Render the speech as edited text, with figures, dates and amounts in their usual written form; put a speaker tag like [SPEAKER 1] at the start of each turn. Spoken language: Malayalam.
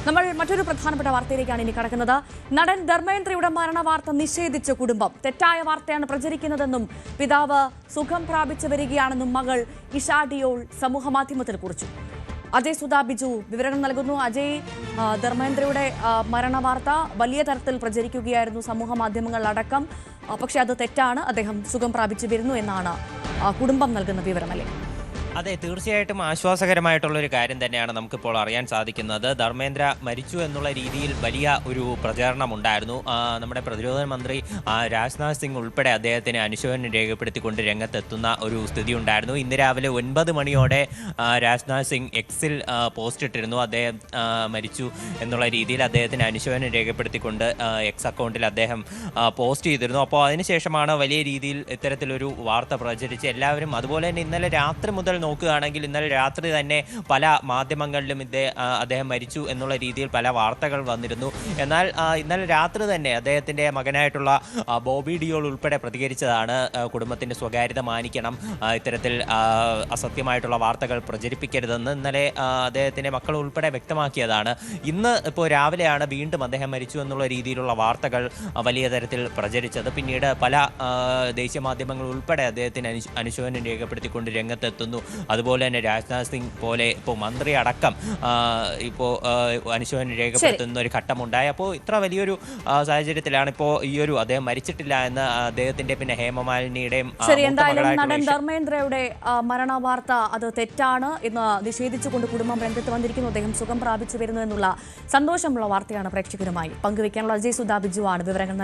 [SPEAKER 1] നമ്മൾ മറ്റൊരു പ്രധാനപ്പെട്ട വാർത്തയിലേക്കാണ് ഇനി കടക്കുന്നത്. നടൻ ധർമ്മേന്ദ്രയുടെ മരണവാർത്ത നിഷേധിച്ച കുടുംബം. തെറ്റായ വാർത്തയാണ് പ്രചരിക്കുന്നതെന്നും പിതാവ് സുഖം പ്രാപിച്ചു വരികയാണെന്നും മകൾ ഇഷ ഡിയോൾ സമൂഹമാധ്യമത്തിൽ കുറിച്ചു. അജയ് സുധാ ബിജു വിവരങ്ങൾ നൽകുന്നു. അജയ്, ധർമ്മേന്ദ്രയുടെ മരണവാർത്ത വലിയ തരത്തിൽ പ്രചരിക്കുകയായിരുന്നു സമൂഹ മാധ്യമങ്ങളിലടക്കം. പക്ഷേ അത് തെറ്റാണ്, അദ്ദേഹം സുഖം പ്രാപിച്ചു വരുന്നു എന്നാണ് കുടുംബം നൽകുന്ന വിവരമല്ലേ?
[SPEAKER 2] അതെ, തീർച്ചയായിട്ടും ആശ്വാസകരമായിട്ടുള്ളൊരു കാര്യം തന്നെയാണ് നമുക്കിപ്പോൾ അറിയാൻ സാധിക്കുന്നത്. ധർമ്മേന്ദ്ര മരിച്ചു എന്നുള്ള രീതിയിൽ വലിയ ഒരു പ്രചാരണം ഉണ്ടായിരുന്നു. നമ്മുടെ പ്രതിരോധ മന്ത്രി രാജ്നാഥ് സിംഗ് ഉൾപ്പെടെ അദ്ദേഹത്തിന് അനുശോചനം രേഖപ്പെടുത്തിക്കൊണ്ട് രംഗത്തെത്തുന്ന ഒരു സ്ഥിതി ഉണ്ടായിരുന്നു. ഇന്ന് രാവിലെ 9 മണിയോടെ രാജ്നാഥ് സിംഗ് എക്സിൽ പോസ്റ്റ് ഇട്ടിരുന്നു. അദ്ദേഹം മരിച്ചു എന്നുള്ള രീതിയിൽ അദ്ദേഹത്തിന് അനുശോചനം രേഖപ്പെടുത്തിക്കൊണ്ട് എക്സ് അക്കൗണ്ടിൽ അദ്ദേഹം പോസ്റ്റ് ചെയ്തിരുന്നു. അപ്പോൾ അതിനുശേഷമാണ് വലിയ രീതിയിൽ ഇത്തരത്തിലൊരു വാർത്ത പ്രചരിച്ച് എല്ലാവരും, അതുപോലെ തന്നെ ഇന്നലെ രാത്രി മുതൽ നോക്കുകയാണെങ്കിൽ ഇന്നലെ രാത്രി തന്നെ പല മാധ്യമങ്ങളിലും അദ്ദേഹം മരിച്ചു എന്നുള്ള രീതിയിൽ പല വാർത്തകൾ വന്നിരുന്നു. എന്നാൽ ഇന്നലെ രാത്രി തന്നെ അദ്ദേഹത്തിൻ്റെ മകനായിട്ടുള്ള ബോബി ഡിയോൾ ഉൾപ്പെടെ പ്രതികരിച്ചതാണ് കുടുംബത്തിൻ്റെ സ്വകാര്യത മാനിക്കണം, ഇത്തരത്തിൽ അസത്യമായിട്ടുള്ള വാർത്തകൾ പ്രചരിപ്പിക്കരുതെന്ന് ഇന്നലെ അദ്ദേഹത്തിൻ്റെ മക്കൾ ഉൾപ്പെടെ വ്യക്തമാക്കിയതാണ്. ഇന്ന് ഇപ്പോൾ രാവിലെയാണ് വീണ്ടും അദ്ദേഹം മരിച്ചു എന്നുള്ള രീതിയിലുള്ള വാർത്തകൾ വലിയ തരത്തിൽ പ്രചരിച്ചത്. പിന്നീട് പല ദേശീയ മാധ്യമങ്ങൾ ഉൾപ്പെടെ അദ്ദേഹത്തിന് അനുശോചനം രേഖപ്പെടുത്തിക്കൊണ്ട് രംഗത്തെത്തുന്നു. അതുപോലെ തന്നെ രാജ്നാഥ് സിംഗ് പോലെ ഇപ്പോൾ മന്ത്രി അടക്കം ഇപ്പോൾ അനുശോചനം രേഖപ്പെടുത്തുന്ന ഒരു ഘട്ടമുണ്ടായി. അപ്പോൾ ഇത്ര വലിയൊരു സാഹചര്യത്തിലാണ് ഇപ്പോൾ ഈ ഒരു അദ്ദേഹം മരിച്ചിട്ടില്ല എന്ന് അദ്ദേഹത്തിന്റെ പിന്നെ ഹേമമാലിനിയുടെയും
[SPEAKER 1] നടൻ ധർമ്മേന്ദ്രയുടെ മരണവാർത്ത അത് തെറ്റാണ് എന്ന് നിഷേധിച്ചുകൊണ്ട് കുടുംബം രംഗത്ത് വന്നിരിക്കുന്നു. അദ്ദേഹം സുഖം പ്രാപിച്ചു വരുന്നു എന്നുള്ള സന്തോഷമുള്ള വാർത്തയാണ് പ്രേക്ഷകരുമായി പങ്കുവയ്ക്കാനുള്ള. അജയ് സുധാ ബിജു ആണ് വിവരങ്ങൾ നൽകി.